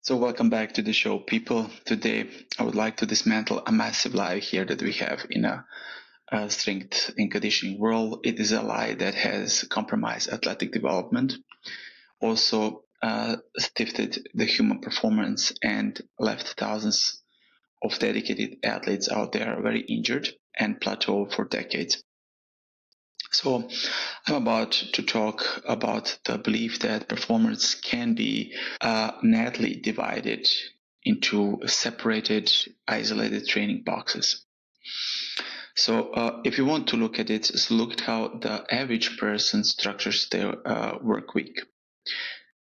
So welcome back to the show, people. Today I would like to dismantle a massive lie here that we have in a strength and conditioning world. It is a lie that has compromised athletic development, also stifted the human performance and left thousands of dedicated athletes out there very injured and plateaued for decades. So I'm about to talk about the belief that performance can be neatly divided into separated, isolated training boxes. So if you want to look at it, so look at how the average person structures their work week.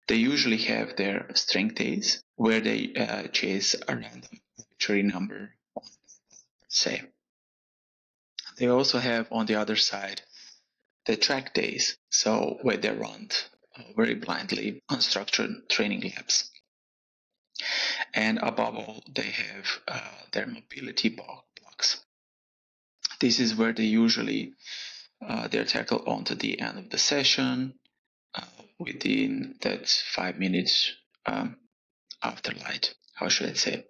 They usually have their strength days where they chase a random arbitrary number, say. They also have on the other side the track days, so where they run very blindly unstructured training labs. And above all, they have their mobility blocks. This is where they usually they're tackled onto the end of the session within that 5 minutes after light. How should I say?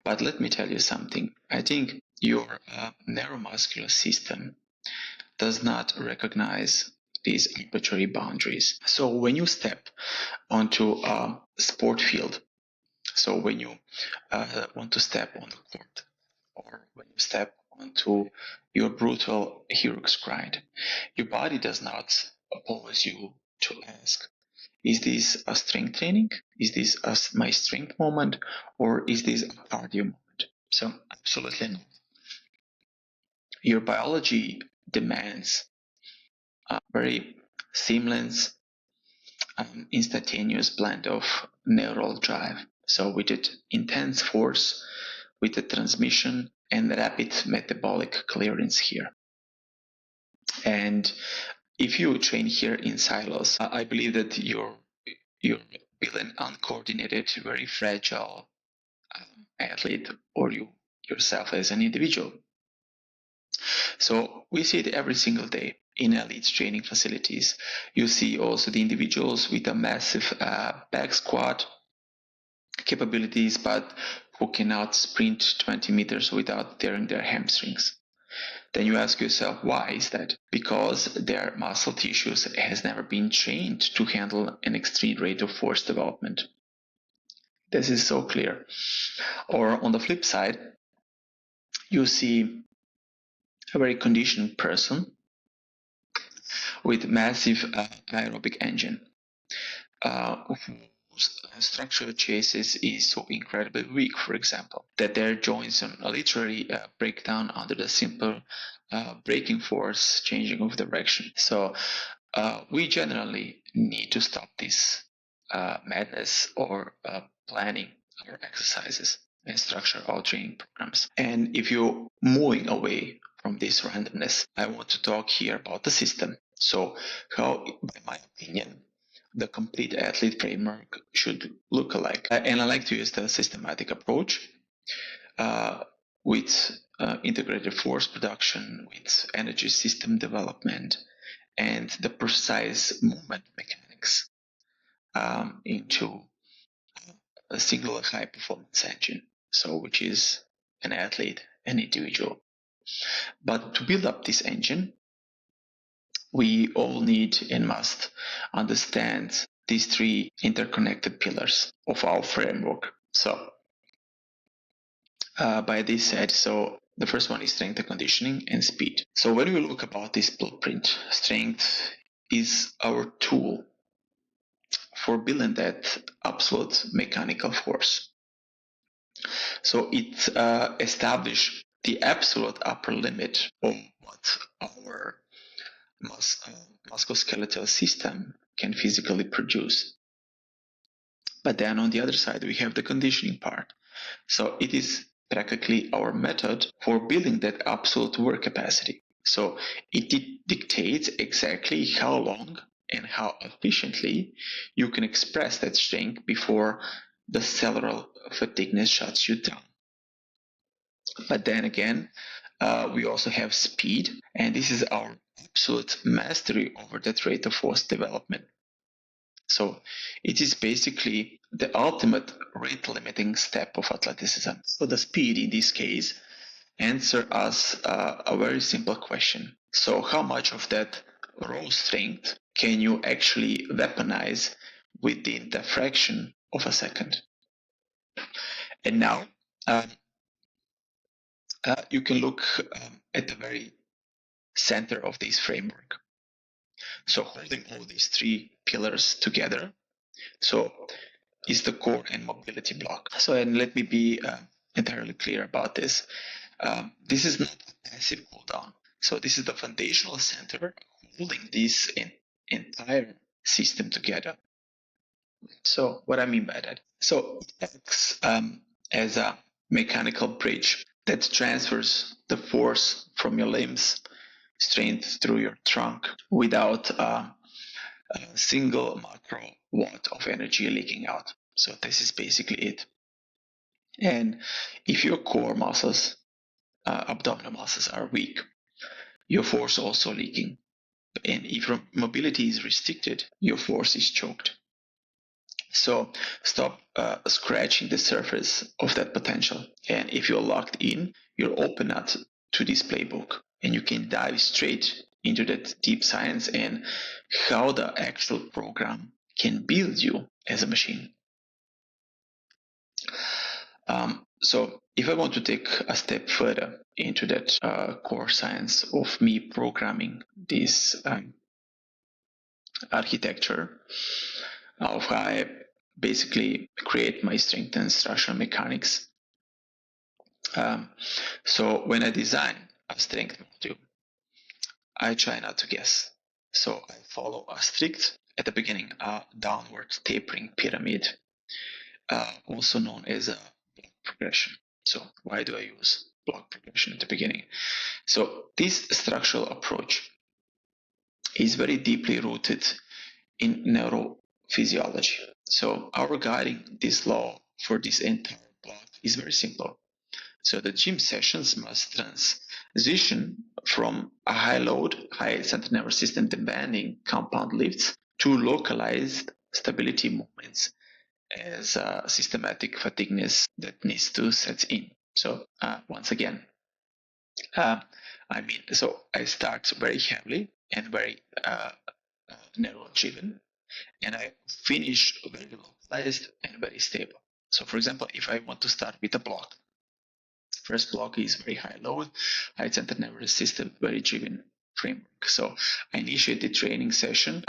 But let me tell you something. I think your neuromuscular system does not recognize these arbitrary boundaries. So when you step onto a sport field, so when you want to step on the court, or when you step onto your brutal heroic's grind, your body does not pause you to ask, is this a strength training? Is this my strength moment? Or is this a cardio moment? So absolutely not. Your biology demands a very seamless, instantaneous blend of neural drive. So with it, intense force, with the transmission and rapid metabolic clearance here. And if you train here in silos, I believe that you're an uncoordinated, very fragile athlete, or you yourself as an individual. So we see it every single day in elite training facilities. You see also the individuals with a massive back squat capabilities, but who cannot sprint 20 meters without tearing their hamstrings. Then you ask yourself, why is that? Because their muscle tissues has never been trained to handle an extreme rate of force development. This is so clear. Or on the flip side, you see a very conditioned person with massive aerobic engine whose structural chassis is so incredibly weak, for example, that their joints literally break down under the simple braking force changing of direction. So we generally need to stop this madness or planning our exercises and structure our training programs. And if you're moving away from this randomness, I want to talk here about the system. So how, by my opinion, the complete athlete framework should look alike. And I like to use the systematic approach with integrated force production, with energy system development, and the precise movement mechanics into a single high performance engine, so which is an athlete, an individual. But to build up this engine, we all need and must understand these three interconnected pillars of our framework. So by this said, so the first one is strength and conditioning and speed. So when we look about this blueprint, strength is our tool for building that absolute mechanical force. So it establishes the absolute upper limit of what our musculoskeletal system can physically produce. But then on the other side, we have the conditioning part. So it is practically our method for building that absolute work capacity. So it dictates exactly how long and how efficiently you can express that strength before the cellular fatigueness shuts you down. But then again, we also have speed, and this is our absolute mastery over that rate of force development. So it is basically the ultimate rate limiting step of athleticism. So the speed in this case answer us a very simple question. So how much of that raw strength can you actually weaponize within the fraction of a second? And now you can look at the very center of this framework. So holding all these three pillars together, so is the core and mobility block. So, and let me be entirely clear about this. This is not a passive cool down. So this is the foundational center holding this entire system together. So what I mean by that? So it acts as a mechanical bridge that transfers the force from your limbs straight through your trunk without a single macro watt of energy leaking out. So this is basically it. And if your core muscles, abdominal muscles are weak, your force also leaking. And if your mobility is restricted, your force is choked. So stop scratching the surface of that potential. And if you're locked in, you're open up to this playbook and you can dive straight into that deep science and how the actual program can build you as a machine. So if I want to take a step further into that core science of me programming this architecture, of how I basically create my strength and structural mechanics. So when I design a strength module, I try not to guess. So I follow a strict, at the beginning, a downward tapering pyramid, also known as a block progression. So why do I use block progression at the beginning? So this structural approach is very deeply rooted in neurophysiology. So our guiding this law for this entire block is very simple. So the gym sessions must transition from a high load, high central nervous system demanding compound lifts to localized stability movements as systematic fatigueness that needs to set in. So once again, so I start very heavily and very neural driven, and I finish very localized and very stable. So for example, if I want to start with a block, first block is very high load, high central nervous system, very driven framework. So I initiate the training session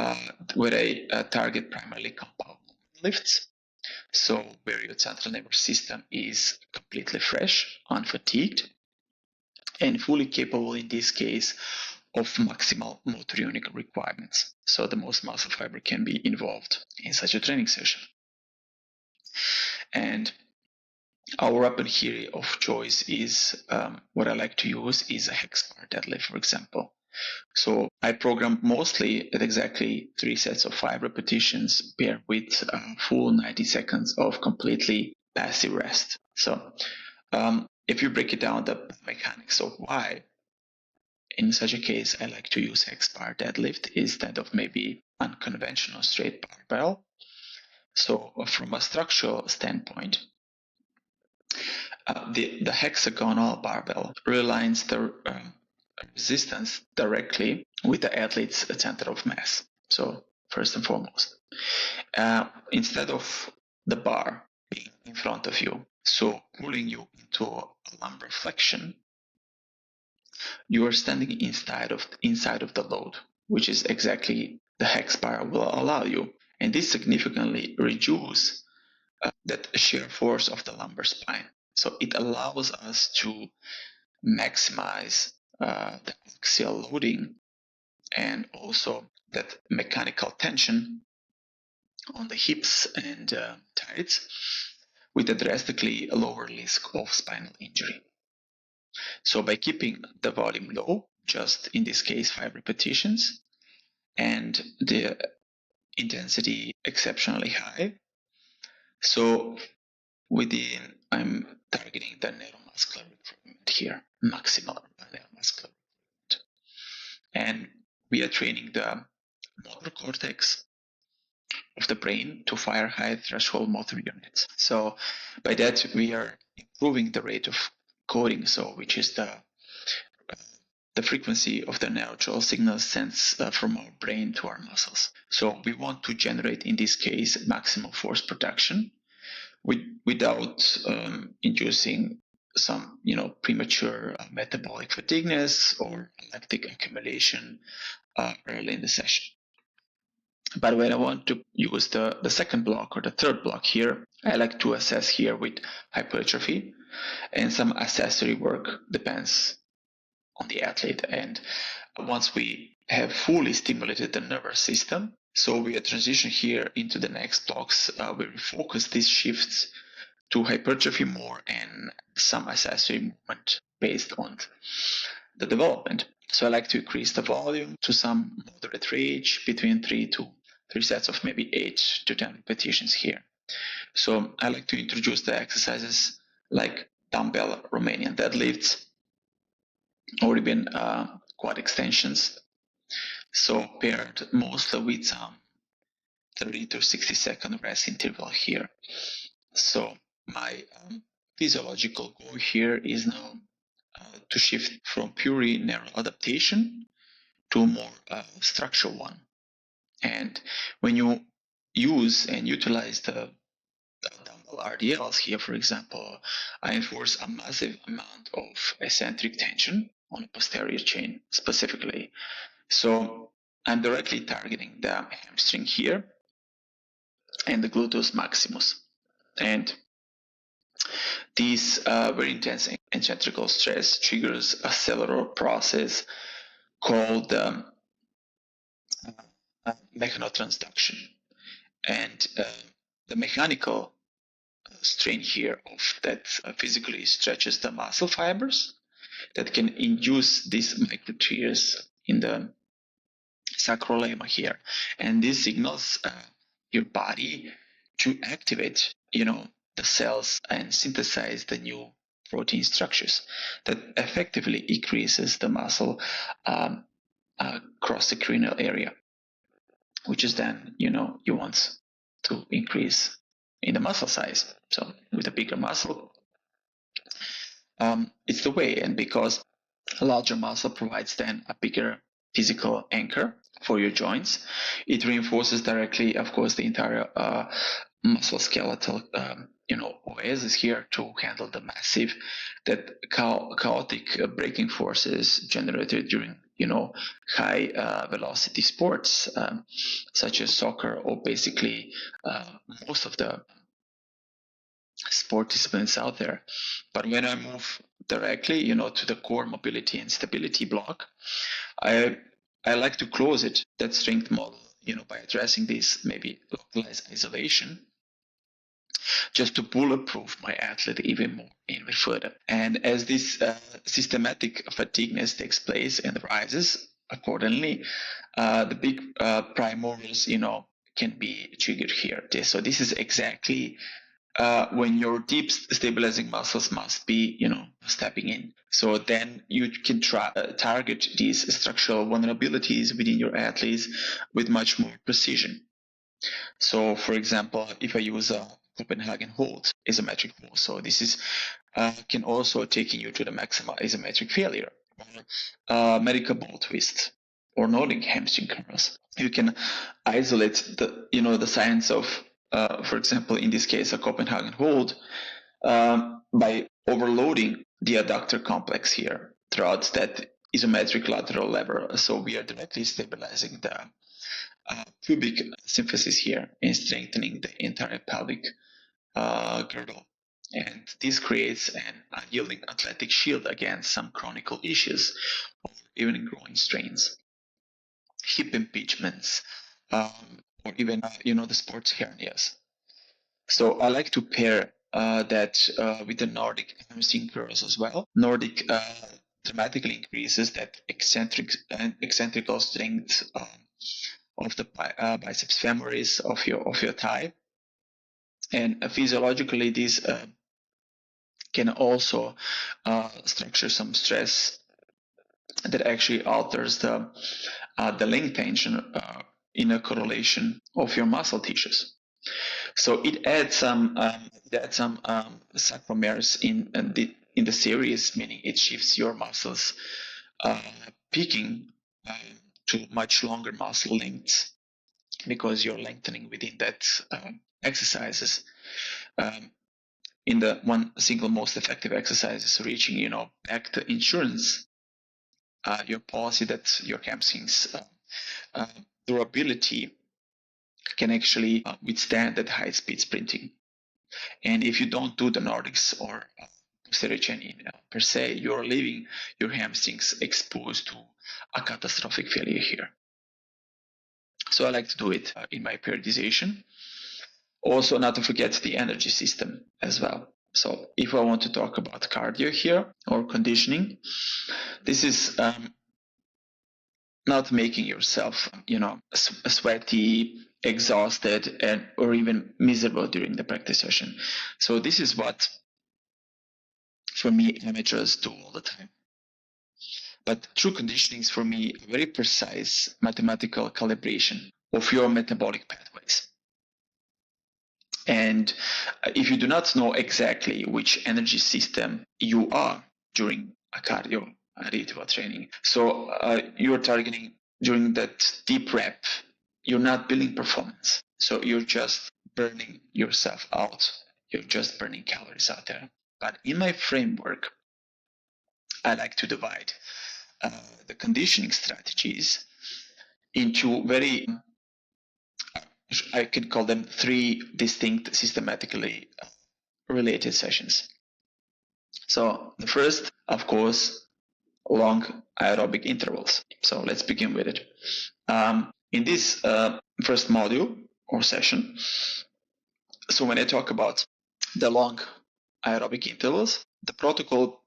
where I target primarily compound lifts. So where your central nervous system is completely fresh, unfatigued, and fully capable in this case of maximal motor unit requirements. So the most muscle fiber can be involved in such a training session. And our weapon here of choice is what I like to use is a hex bar deadlift, for example. So I program mostly at exactly 3 sets of 5 repetitions paired with full 90 seconds of completely passive rest. So if you break it down, the mechanics of why in such a case I like to use hex bar deadlift instead of maybe unconventional straight barbell. So from a structural standpoint, the hexagonal barbell realigns the resistance directly with the athlete's center of mass. So first and foremost, instead of the bar being in front of you, so pulling you into a lumbar flexion, you are standing inside of the load, which is exactly the hex bar will allow you. And this significantly reduces that shear force of the lumbar spine. So it allows us to maximize the axial loading and also that mechanical tension on the hips and thighs with a drastically lower risk of spinal injury. So by keeping the volume low, just in this case 5 repetitions, and the intensity exceptionally high, so I'm targeting the neuromuscular recruitment here, maximal neuromuscular recruitment. And we are training the motor cortex, of the brain to fire high threshold motor units. So by that we are improving the rate of coding, so which is the frequency of the neutral signals sent from our brain to our muscles. So we want to generate, in this case, maximal force production without inducing some, premature metabolic fatigueness or lactic accumulation early in the session. But when I want to use the second block or the third block here, I like to assess here with hypertrophy and some accessory work, depends on the athlete. And once we have fully stimulated the nervous system, so we transition here into the next blocks where we focus these shifts to hypertrophy more and some accessory movement based on the development. So I like to increase the volume to some moderate range between 3 sets of maybe 8 to 10 repetitions here. So I like to introduce the exercises like dumbbell Romanian deadlifts or even quad extensions. So paired mostly with some 30 to 60-second rest interval here. So my physiological goal here is now to shift from purely neural adaptation to a more structural one. And when you use and utilize the dumbbell RDLs here, for example, I enforce a massive amount of eccentric tension on the posterior chain specifically. So I'm directly targeting the hamstring here and the gluteus maximus. And this very intense eccentrical stress triggers a cellular process called mechanotransduction. And the mechanical strain here of that physically stretches the muscle fibers that can induce these microtears in the sacrolemma here. And this signals your body to activate, the cells and synthesize the new protein structures that effectively increases the muscle across the cranial area, which is then, you want to increase in the muscle size. So with a bigger muscle, it's the way. And because a larger muscle provides then a bigger physical anchor for your joints, it reinforces directly, of course, the entire muscle skeletal oasis here to handle the massive, that chaotic braking forces generated during high velocity sports such as soccer, or basically most of the sport participants out there. But when I move directly to the core mobility and stability block, I like to close that strength model by addressing this maybe localized isolation, just to bulletproof my athlete even further. And as this systematic fatigueness takes place and rises accordingly, the big primordials, can be triggered here. So this is exactly when your deep stabilizing muscles must be, stepping in. So then you can target these structural vulnerabilities within your athletes with much more precision. So, for example, if I use a Copenhagen hold isometric pull, so this is can also take you to the maximal isometric failure, or medical ball twist, or Nordic hamstring curls. You can isolate the science of, for example, in this case, a Copenhagen hold, by overloading the adductor complex here throughout that isometric lateral lever. So we are directly stabilizing the pubic symphysis here and strengthening the entire pelvic girdle. And this creates an unyielding athletic shield against some chronic issues or even growing strains, hip impingements, or even the sports hernias. So I like to pair that with the Nordic hamstring curls as well. Nordic dramatically increases that eccentrical strength of the biceps femoris of your thigh, and physiologically this can also structure some stress that actually alters the link tension in a correlation of your muscle tissues. So it adds some sarcomeres in the series, meaning it shifts your muscles peaking to much longer muscle lengths because you're lengthening within that exercises. In the one single most effective exercise is reaching, back to insurance, your policy that your hamstrings durability can actually withstand that high speed sprinting. And if you don't do the Nordics or posterior chain per se, you're leaving your hamstrings exposed to a catastrophic failure here. So I like to do it in my periodization. Also, not to forget the energy system as well. So if I want to talk about cardio here or conditioning, this is not making yourself, sweaty, exhausted, or even miserable during the practice session. So this is what, for me, amateurs do all the time. But true conditioning is, for me, a very precise mathematical calibration of your metabolic pathways. And if you do not know exactly which energy system you are during a cardio interval training, so you're targeting during that deep rep, you're not building performance. So you're just burning yourself out. You're just burning calories out there. But in my framework, I like to divide the conditioning strategies into very, I can call them 3 distinct systematically related sessions. So the first, of course, long aerobic intervals. So let's begin with it. In this first module or session, so when I talk about the long aerobic intervals, the protocol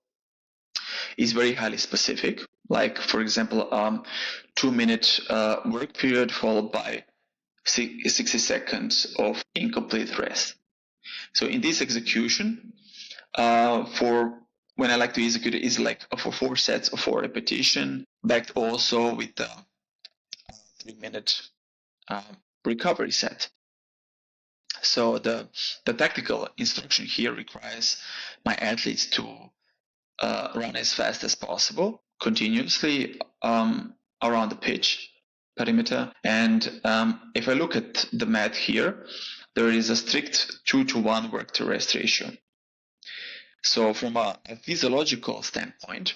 is very highly specific. Like, for example, 2-minute work period followed by 60 seconds of incomplete rest. So in this execution, for when I like to execute it is like for 4 sets of 4 repetition, backed also with the 3-minute recovery set. So the tactical instruction here requires my athletes to run as fast as possible, continuously around the pitch perimeter. And if I look at the mat here, there is a strict 2-to-1 work-to-rest ratio. So from a physiological standpoint,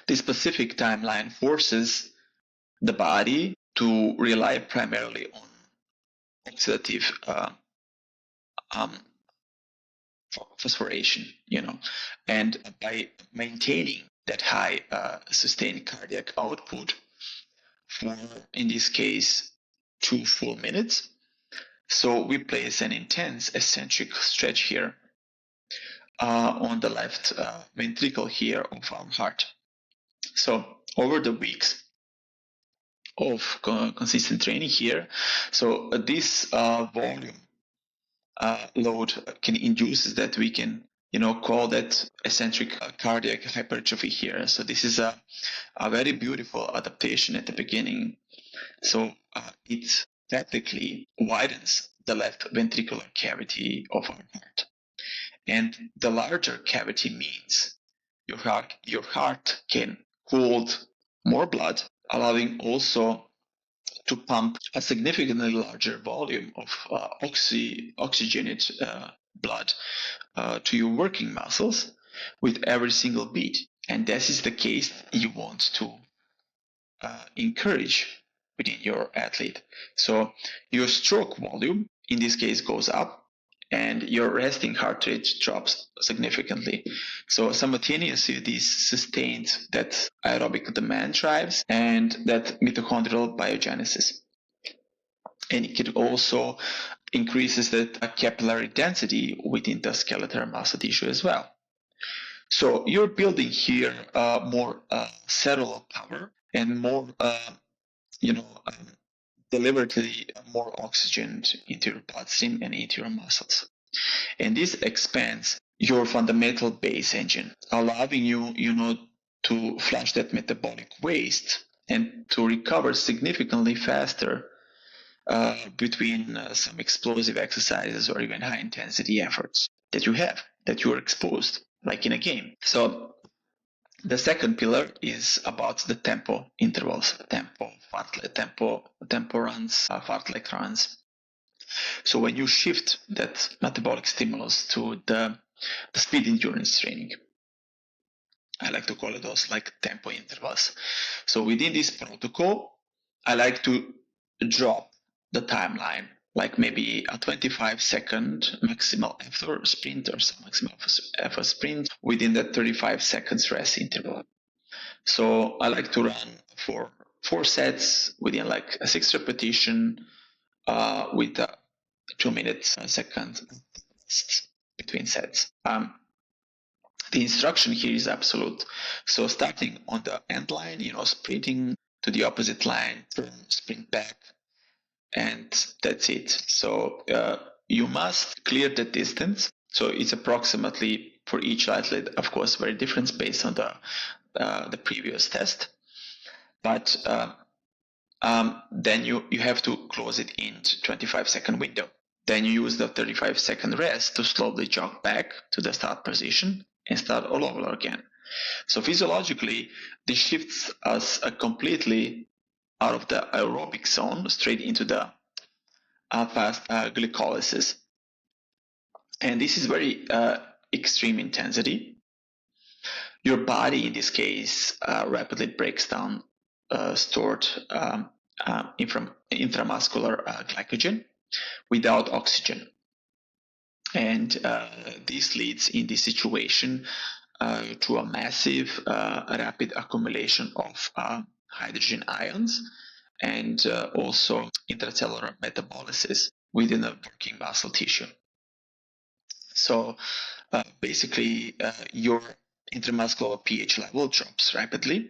this specific timeline forces the body to rely primarily on oxidative phosphorylation, and by maintaining that high sustained cardiac output for, in this case, 2 full minutes. So we place an intense eccentric stretch here on the left ventricle here of our heart. So over the weeks of consistent training here, so this volume load can induce that we can call that eccentric cardiac hypertrophy here. So this is a very beautiful adaptation at the beginning. So it technically widens the left ventricular cavity of our heart. And the larger cavity means your heart can hold more blood, allowing also to pump a significantly larger volume of oxygenated blood to your working muscles with every single beat. And this is the case you want to encourage within your athlete. So your stroke volume in this case goes up and your resting heart rate drops significantly. So simultaneously, this sustains that aerobic demand drives and that mitochondrial biogenesis. And it could also increases the capillary density within the skeletal muscle tissue as well. So you're building here more cellular power and more, deliberately more oxygen into your bloodstream and into your muscles. And this expands your fundamental base engine, allowing you, to flush that metabolic waste and to recover significantly faster between some explosive exercises or even high intensity efforts that you are exposed, like in a game. So the second pillar is about the tempo intervals, tempo runs, fartlek runs. So when you shift that metabolic stimulus to the speed endurance training, I like to call it those like tempo intervals. So within this protocol, I like to drop the timeline, like maybe a 25-second maximal effort sprint or some maximal effort sprint within that 35 seconds rest interval. So I like to run for 4 sets within like a 6 repetition with a 2 minutes second between sets. The instruction here is absolute. So starting on the end line, sprinting to the opposite line, turn, sprint back, and that's it. So you must clear the distance. So it's approximately for each athlete, of course, very different based on the previous test. But then you have to close it in 25-second window. Then you use the 35-second rest to slowly jog back to the start position and start all over again. So physiologically, this shifts us completely out of the aerobic zone straight into the fast glycolysis. And this is very extreme intensity. Your body, in this case, rapidly breaks down stored intramuscular glycogen without oxygen. And this leads in this situation to a massive rapid accumulation of hydrogen ions and also intracellular metabolysis within the working muscle tissue. So basically your intramuscular pH level drops rapidly,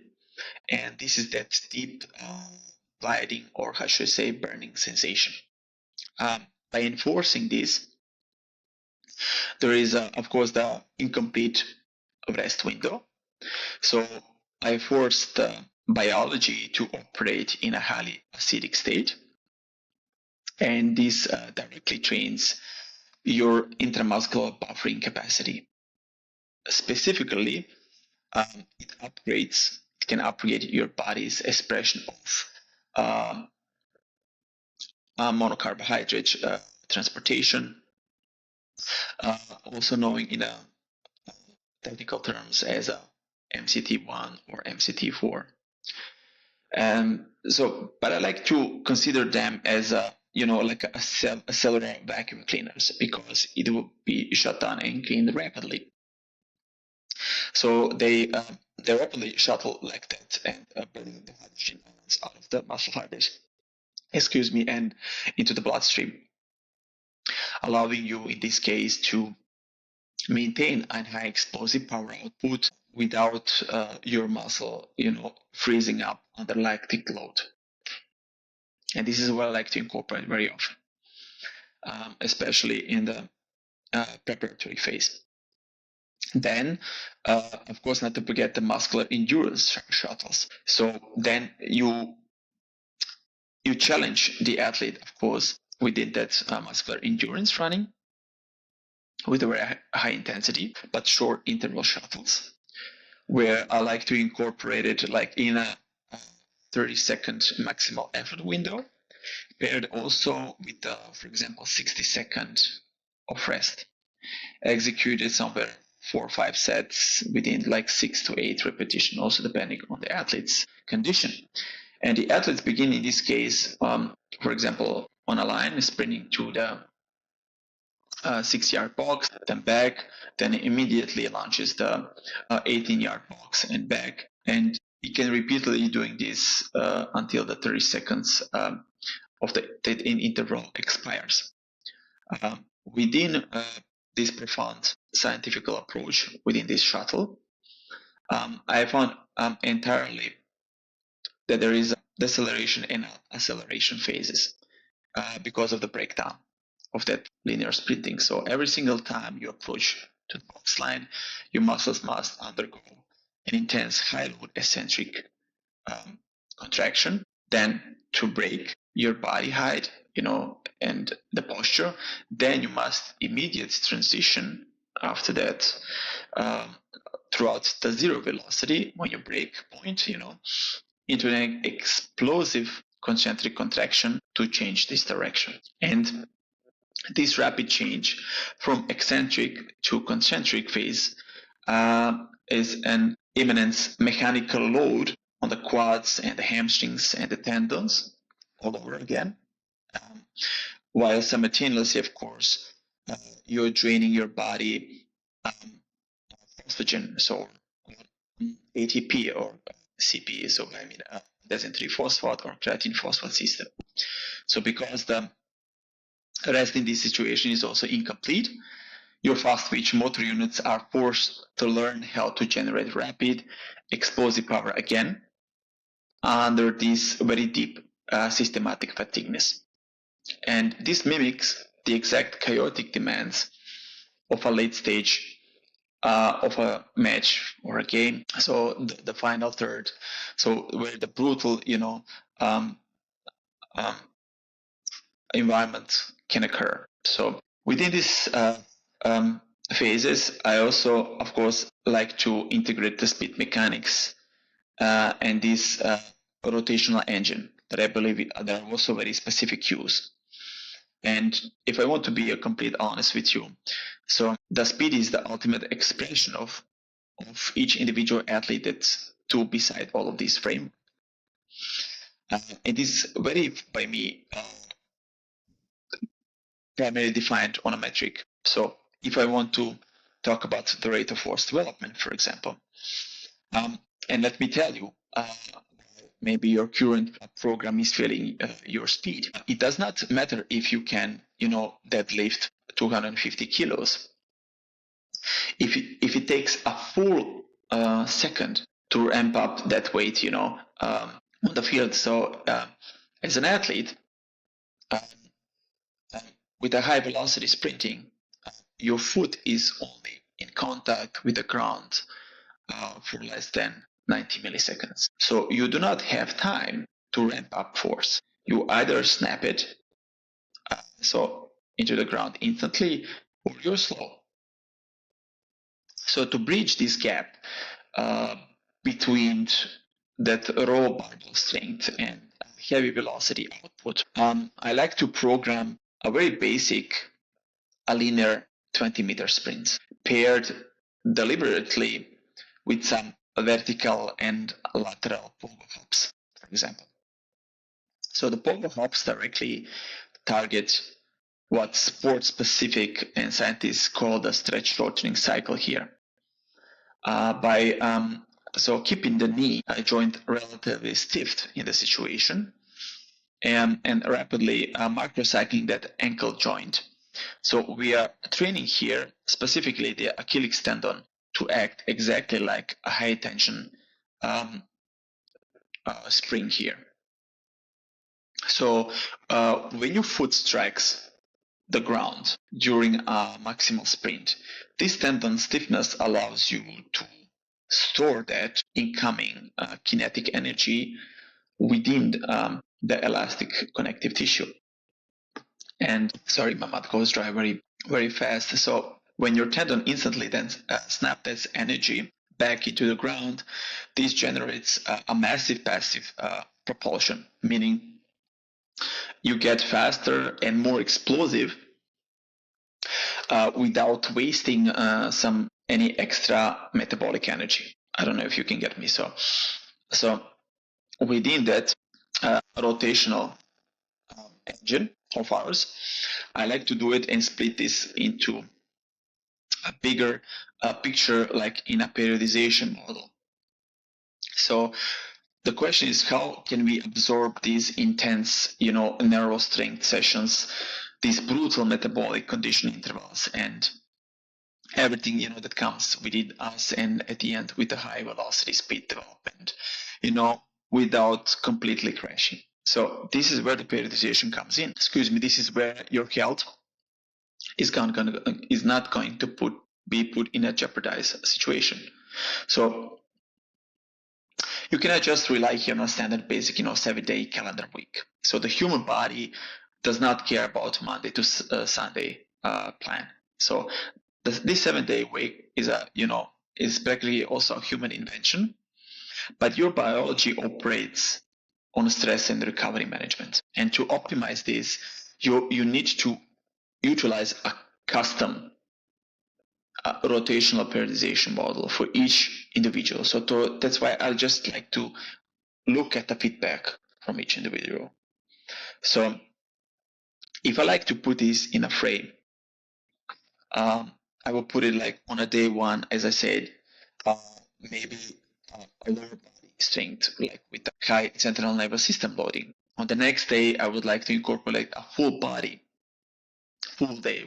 and this is that deep gliding, or how should I say, burning sensation. By enforcing this, there is, of course, the incomplete rest window. So I force the biology to operate in a highly acidic state, and this directly trains your intramuscular buffering capacity. Specifically, it can upgrade your body's expression of monocarbohydrate transportation, also known in technical terms as a MCT1 or MCT4. But I like to consider them as like a cellular vacuum cleaners, because it will be shut down and cleaned rapidly. So they rapidly shuttle like that and burning the hydrogen ions out of the muscle fibers, and into the bloodstream, allowing you in this case to maintain a high explosive power output without your muscle, freezing up under lactic load. And this is what I like to incorporate very often, especially in the preparatory phase. Then, of course, not to forget the muscular endurance shuttles. So then you challenge the athlete, of course, within that muscular endurance running with a very high intensity but short interval shuttles, where I like to incorporate it like in a 30-second maximal effort window, paired also with, for example, 60-second of rest, executed somewhere 4 or 5 sets within like 6 to 8 repetitions, also depending on the athlete's condition. And the athletes begin in this case, for example, on a line, sprinting to the 6-yard box, then back, then immediately launches the 18-yard box and back. And you can repeatedly doing this until the 30 seconds of the interval expires. Within this profound scientific approach within this shuttle, I found entirely that there is deceleration and acceleration phases because of the breakdown of that linear sprinting. So every single time you approach to the box line, your muscles must undergo an intense high load eccentric contraction, then to break your body height, and the posture, then you must immediately transition after that throughout the zero velocity when you break point, into an explosive concentric contraction to change this direction. And this rapid change from eccentric to concentric phase is an immense mechanical load on the quads and the hamstrings and the tendons all over again, while simultaneously, of course, you're draining your body phosphagen, so ATP or CP, so descent triphosphate or creatine phosphate system. So because the rest in this situation is also incomplete, your fast-twitch motor units are forced to learn how to generate rapid explosive power again under this very deep systematic fatigueness. And this mimics the exact chaotic demands of a late stage of a match or a game. So the final third, so where the brutal, environment can occur. So within these phases, I also, of course, like to integrate the speed mechanics and this rotational engine that I believe there are also very specific cues. And if I want to be complete honest with you, so the speed is the ultimate expression of each individual athlete that's to beside all of these frameworks. It is very, by me, primarily defined on a metric. So if I want to talk about the rate of force development, for example, and let me tell you, maybe your current program is failing your speed. It does not matter if you can, deadlift 250 kilos. If it takes a full second to ramp up that weight, on the field. So as an athlete, with a high velocity sprinting, your foot is only in contact with the ground for less than 90 milliseconds. So you do not have time to ramp up force. You either snap it into the ground instantly, or you're slow. So to bridge this gap between that raw barbell strength and heavy velocity output, I like to program a very basic, a linear 20-meter sprints paired deliberately with some vertical and lateral pogo hops, for example. So the pogo hops directly target what sport-specific and scientists call the stretch shortening cycle here. By keeping the knee joint relatively stiff in the situation and rapidly microcycling that ankle joint. So we are training here specifically the Achilles tendon to act exactly like a high tension spring here. So when your foot strikes the ground during a maximal sprint, this tendon stiffness allows you to store that incoming kinetic energy within the elastic connective tissue. And sorry, my mouth goes dry very, very fast. So when your tendon instantly then snaps this energy back into the ground, this generates a massive passive propulsion, meaning you get faster and more explosive without wasting any extra metabolic energy. I don't know if you can get me. So within that rotational engine of ours, I like to do it and split this into a bigger picture, like in a periodization model. So the question is, how can we absorb these intense, narrow strength sessions, these brutal metabolic condition intervals, and everything, that comes within us, and at the end with the high velocity speed development, without completely crashing. So this is where the periodization comes in. This is where your health is not going to be put in a jeopardized situation. So you cannot just rely here on a standard basic, 7-day calendar week. So the human body does not care about Monday to Sunday plan. So this 7-day week is practically also a human invention, but your biology operates on stress and recovery management. And to optimize this, you need to utilize a custom rotational periodization model for each individual. So that's why I just like to look at the feedback from each individual. So if I like to put this in a frame, I will put it like on a day one, as I said, maybe a lower body strength, like with the high central nervous system loading. On the next day, I would like to incorporate a full day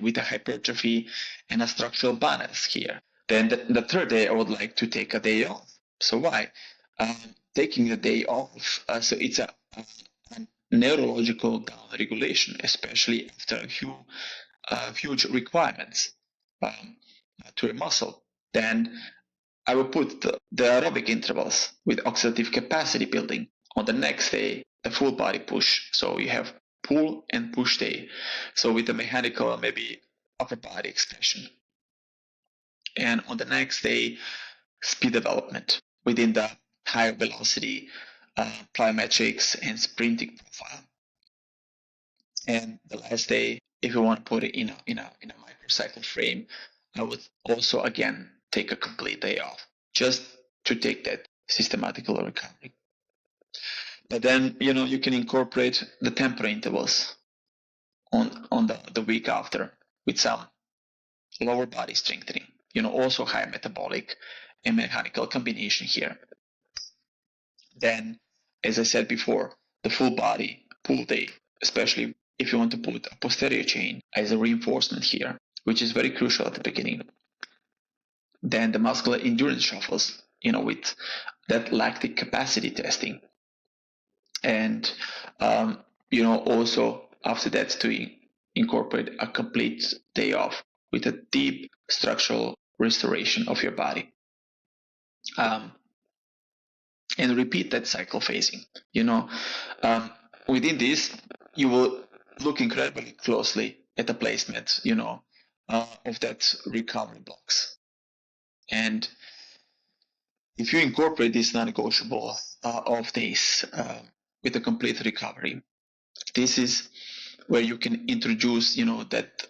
with a hypertrophy and a structural balance here. Then the third day, I would like to take a day off. So why? Taking the day off, so it's a neurological down regulation, especially after huge requirements to a muscle. Then I will put the aerobic intervals with oxidative capacity building. On the next day, the full body push. So you have pull and push day. So with the mechanical, maybe upper body expression. And on the next day, speed development within the higher velocity plyometrics and sprinting profile. And the last day, if you want to put it in a microcycle frame, I would also again take a complete day off just to take that systematical recovery. But then you can incorporate the temporary intervals on the week after with some lower body strengthening. Also high metabolic and mechanical combination here. Then, as I said before, the full body pull day, especially if you want to put a posterior chain as a reinforcement here, which is very crucial at the beginning. Then the muscular endurance shuffles, with that lactic capacity testing. And, also after that to incorporate a complete day off with a deep structural restoration of your body. And repeat that cycle phasing. Within this, you will look incredibly closely at the placement, of that recovery blocks. And if you incorporate this non-negotiable of days with a complete recovery, this is where you can introduce, that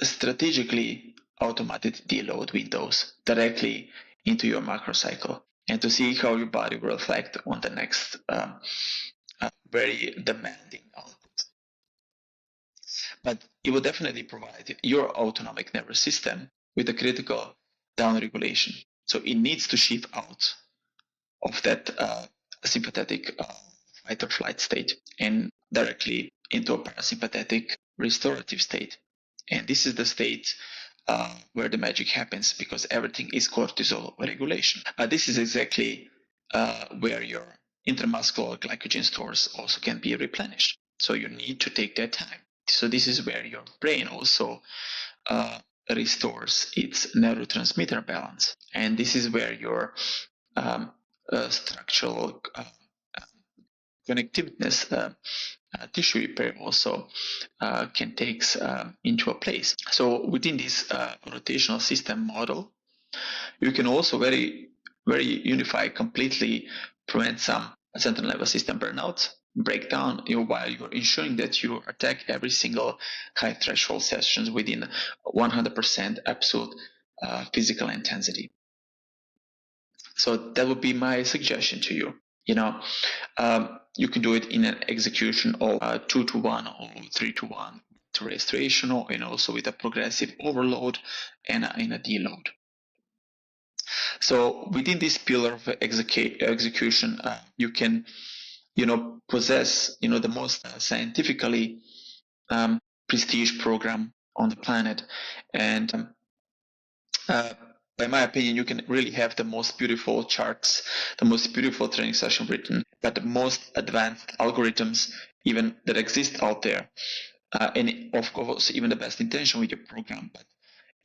strategically automated deload windows directly into your macro cycle, and to see how your body will reflect on the next very demanding output. But it will definitely provide your autonomic nervous system with a critical down regulation. So it needs to shift out of that sympathetic fight or flight state and directly into a parasympathetic restorative state. And this is the state where the magic happens, because everything is cortisol regulation. This is exactly where your intramuscular glycogen stores also can be replenished. So you need to take that time. So this is where your brain also restores its neurotransmitter balance. And this is where your structural connectiveness tissue repair also can take into a place. So within this rotational system model, you can also very unify, completely prevent some central nervous system burnout, breakdown, while you're ensuring that you attack every single high threshold sessions within 100% absolute physical intensity. So that would be my suggestion to you. You can do it in an execution of 2-to-1 or 3-to-1 to restoration, and also with a progressive overload and in a deload. So within this pillar of execution, you can, possess, the most scientifically prestige program on the planet, and by my opinion, you can really have the most beautiful charts, the most beautiful training session written, but the most advanced algorithms even that exist out there, and of course even the best intention with your program. But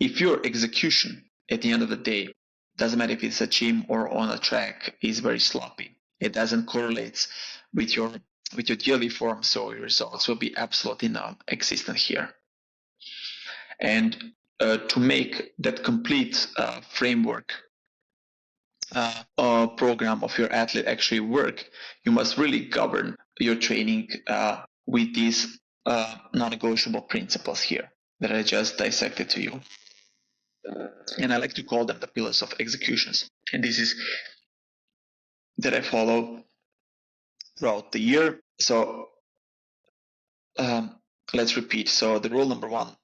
if your execution at the end of the day doesn't matter if it's a gym or on a track, is very sloppy. It doesn't correlate with your daily form, so your results will be absolutely non-existent here. And to make that complete framework program of your athlete actually work, you must really govern your training with these non-negotiable principles here that I just dissected to you. And I like to call them the pillars of executions. And this is that I follow throughout the year. So let's repeat. So the rule number 1,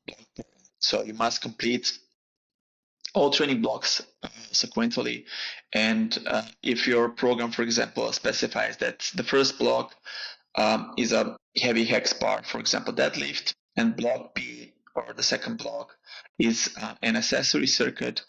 so you must complete all training blocks sequentially. And if your program, for example, specifies that the first block is a heavy hex bar, for example, deadlift, and block B, or the second block, is an accessory circuit,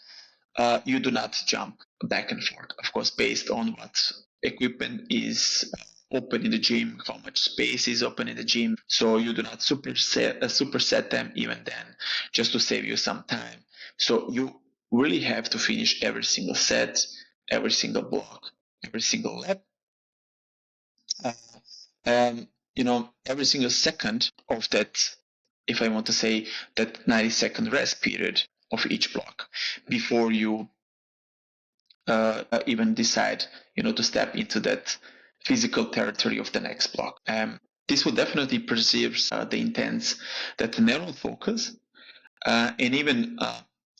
you do not jump back and forth, of course, based on what equipment is open in the gym, how much space is open in the gym. So you do not superset them even then, just to save you some time. So you really have to finish every single set, every single block, every single lap. Every single second of that, if I want to say, that 90-second rest period of each block before you even decide, to step into that physical territory of the next block. This will definitely preserve the intense, that narrow focus, and even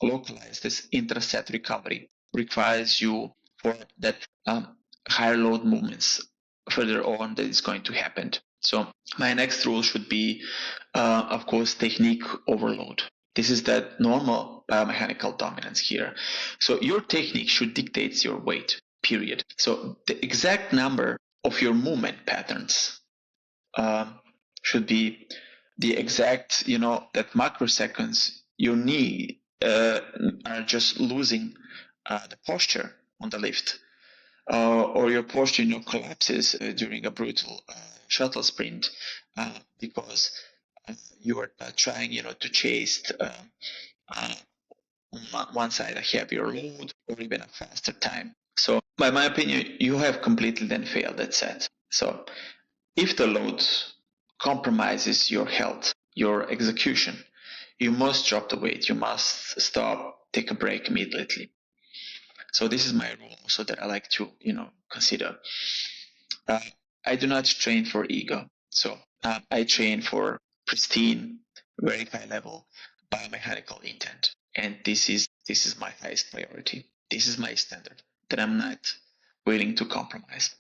localize this intra-set recovery requires you for that higher load movements further on that is going to happen. So my next rule should be, of course, technique overload. This is that normal biomechanical dominance here. So your technique should dictate your weight, period. So the exact number of your movement patterns should be the exact, that microseconds you need are just losing the posture on the lift. Or your posture collapses during a brutal shuttle sprint because you are trying to chase on one side a heavier load or even a faster time. So by my opinion, you have completely then failed that set. So if the load compromises your health, your execution, you must drop the weight. You must stop, take a break immediately. So this is my rule, so that I like to, consider. I do not train for ego. So I train for pristine, very high level biomechanical intent. And this is my highest priority. This is my standard that I'm not willing to compromise.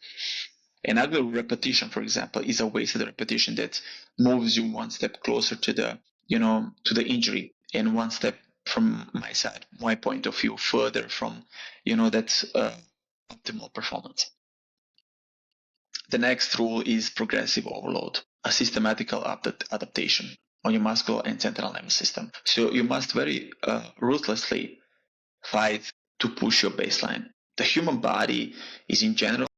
An ugly repetition, for example, is a wasted repetition that moves you one step closer to the, to the injury, and one step from my side, my point of view, further from, that optimal performance. The next rule is progressive overload, a systematical adaptation on your muscular and central nervous system. So you must very ruthlessly fight to push your baseline. The human body is in general